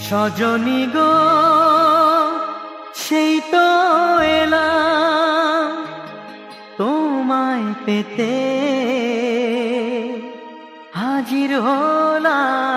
সজনী গো সেই তো এলাম তোমায় পেতে হাজির হলাম।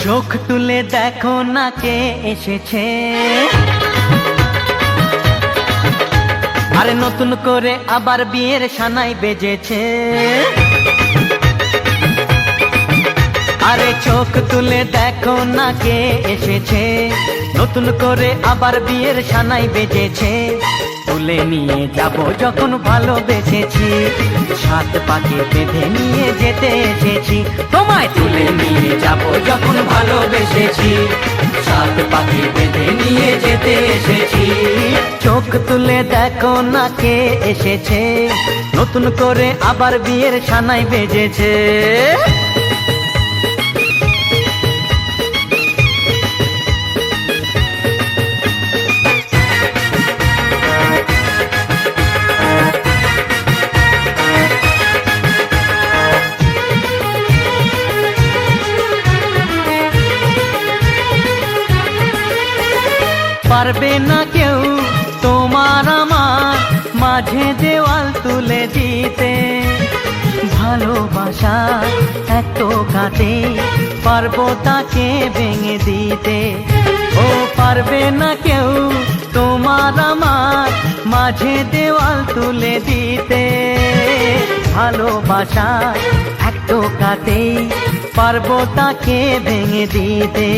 চোখ তুলে দেখো না কে এসেছে, আরে নতুন করে আবার বিয়ের সানাই বেজেছে। আরে চোখ তুলে দেখো না কে এসেছে, নতুন করে আবার বিয়ের সানাই বেজেছে। তুলে নিয়ে যাব যখন ভালোবেসেছি, সাত পাকে বেঁধে নিয়ে যেতে এসেছি। তোমায় তুলে নিয়ে যাব যখন ভালোবেসেছি, সাত পাকে বেঁধে নিয়ে যেতে এসেছি। চোখ তুলে দেখো না কে এসেছে, নতুন করে আবার বিয়ের সানাই বেজেছে। পারবে না কেউ তোমার আমার মাঝে দেওয়াল তুলে দিতে, ভালোবাসা এত কাটে পারবো তাকে ভেঙে দিতে। ও পারবে না কেউ তোমার আমার মাঝে দেওয়াল তুলে দিতে, ভালোবাসা এত কাটে পারবো তাকে ভেঙে দিতে।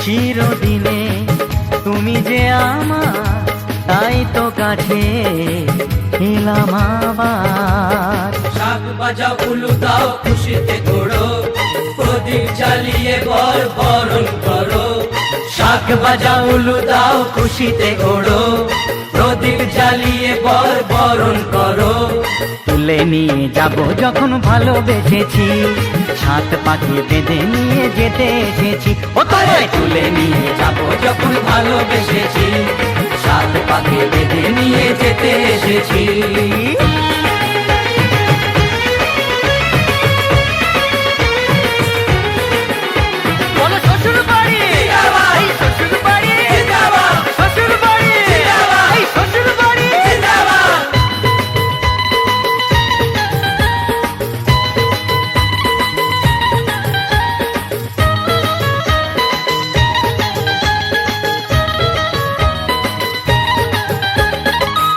চিরদিনে তুমি যে আমার, তাই তো কাছে এলাম আবার। শাক বাজাও উলু দাও খুশিতে ঘোড়ো, প্রদীপ জ্বালিয়ে বর বরণ করো। শাক বাজাও উলু দাও খুশিতে ওড়ো, প্রদীপ জ্বালিয়ে বর বরণ করো। তুলে নিয়ে যাব যখন ভালোবেসেছি, সাত পাখি বেঁধে নিয়ে যেতে এসেছি। ও তোমায় তুলে নিয়ে যাব যখন ভালোবেসেছি, সাত পাকে বেঁধে নিয়ে যেতে এসেছি। বলো শ্বশুর বাড়ি, এই শ্বশুর বাড়ি, শ্বশুর বাড়ি, এই শ্বশুর বাড়ি।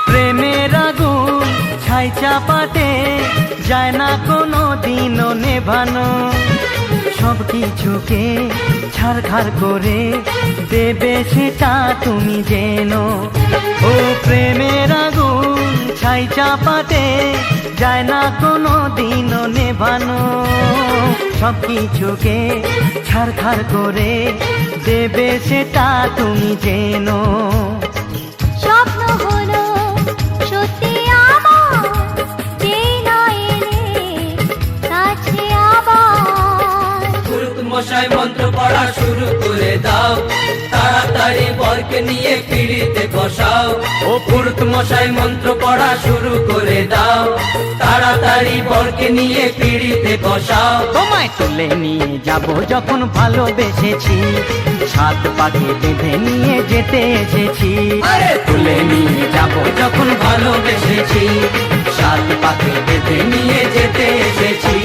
প্রেমের আগুন ছাই চাপাতে যায় না কোনো দিনও নেভানো, সব কিছুকে ছাড়খাড় করে দেবে সেটা তুমি জেনো। ও প্রেমের আগুন ছাই চাপাতে যায় না কোনো দিনও নেভানো, সব কিছুকে ছাড়খাড় করে দেবে সেটা তুমি জেনো। স্বপ্ন হলো সত্যি আমার, যেই না এলে কাছে আবার। পুরুত মশাই মন্ত্র পড়া শুরু করে দাও, তাড়াতাড়ি বরকে নিয়ে পিড়িতে বসাও। ও পুরুত মশাই মন্ত্র পড়া শুরু করে দাও, তাড়াতাড়ি বরকে নিয়ে পিড়িতে বসাও। তোমায় তুলে নিয়ে যাব যখন ভালোবেসেছি, সাত পাখি বেঁধে নিয়ে যেতে এসেছি। আরে তুলে নিয়ে যাব যখন ভালোবেসেছি, সাত পাকে বেঁধে নিয়ে যেতে এসেছি।